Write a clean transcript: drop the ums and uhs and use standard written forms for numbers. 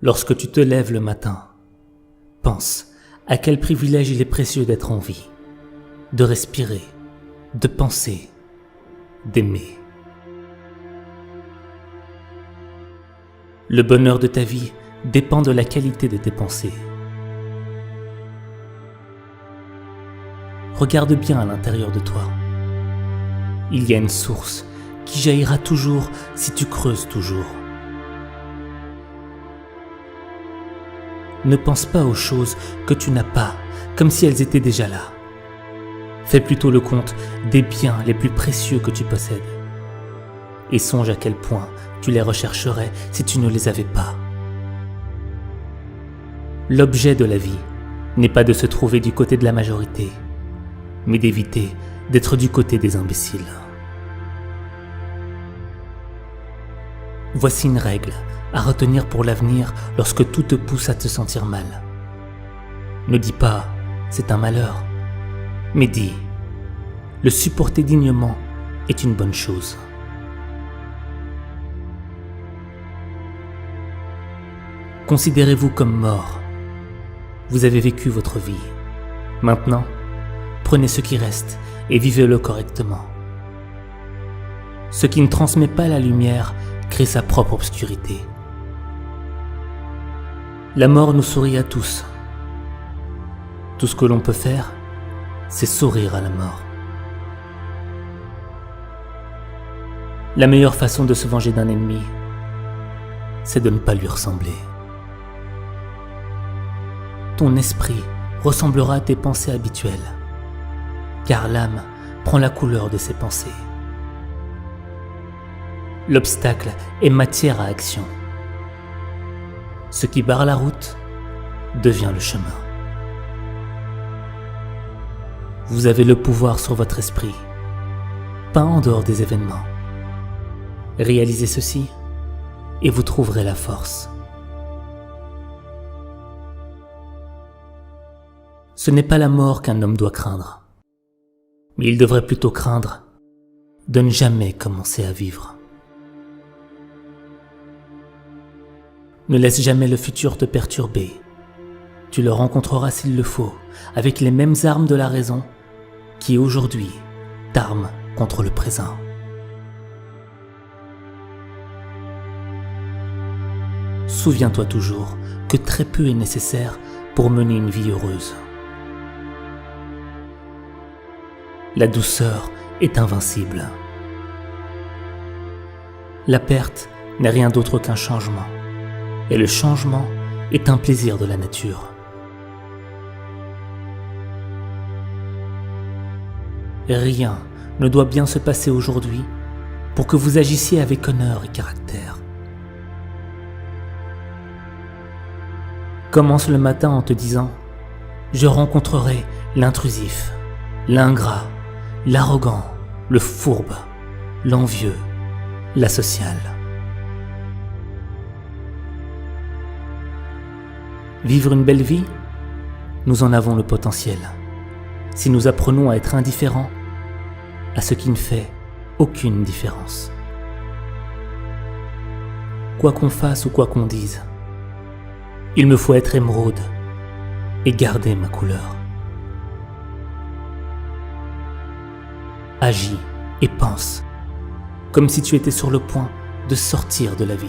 Lorsque tu te lèves le matin, pense à quel privilège il est précieux d'être en vie, de respirer, de penser, d'aimer. Le bonheur de ta vie dépend de la qualité de tes pensées. Regarde bien à l'intérieur de toi. Il y a une source qui jaillira toujours si tu creuses toujours. Ne pense pas aux choses que tu n'as pas, comme si elles étaient déjà là. Fais plutôt le compte des biens les plus précieux que tu possèdes. Et songe à quel point tu les rechercherais si tu ne les avais pas. L'objet de la vie n'est pas de se trouver du côté de la majorité, mais d'éviter d'être du côté des imbéciles. Voici une règle à retenir pour l'avenir lorsque tout te pousse à te sentir mal. Ne dis pas « c'est un malheur », mais dis « le supporter dignement est une bonne chose ». Considérez-vous comme mort. Vous avez vécu votre vie. Maintenant, prenez ce qui reste et vivez-le correctement. Ce qui ne transmet pas la lumière crée sa propre obscurité. La mort nous sourit à tous. Tout ce que l'on peut faire, c'est sourire à la mort. La meilleure façon de se venger d'un ennemi, c'est de ne pas lui ressembler. Ton esprit ressemblera à tes pensées habituelles, car l'âme prend la couleur de ses pensées. L'obstacle est matière à action. Ce qui barre la route devient le chemin. Vous avez le pouvoir sur votre esprit, pas en dehors des événements. Réalisez ceci et vous trouverez la force. Ce n'est pas la mort qu'un homme doit craindre, mais il devrait plutôt craindre de ne jamais commencer à vivre. Ne laisse jamais le futur te perturber. Tu le rencontreras s'il le faut, avec les mêmes armes de la raison qui aujourd'hui t'arment contre le présent. Souviens-toi toujours que très peu est nécessaire pour mener une vie heureuse. La douceur est invincible. La perte n'est rien d'autre qu'un changement, et le changement est un plaisir de la nature. Rien ne doit bien se passer aujourd'hui pour que vous agissiez avec honneur et caractère. Commence le matin en te disant « Je rencontrerai l'intrusif, l'ingrat, l'arrogant, le fourbe, l'envieux, l'asocial. » Vivre une belle vie, nous en avons le potentiel. Si nous apprenons à être indifférents à ce qui ne fait aucune différence. Quoi qu'on fasse ou quoi qu'on dise, il me faut être émeraude et garder ma couleur. Agis et pense comme si tu étais sur le point de sortir de la vie.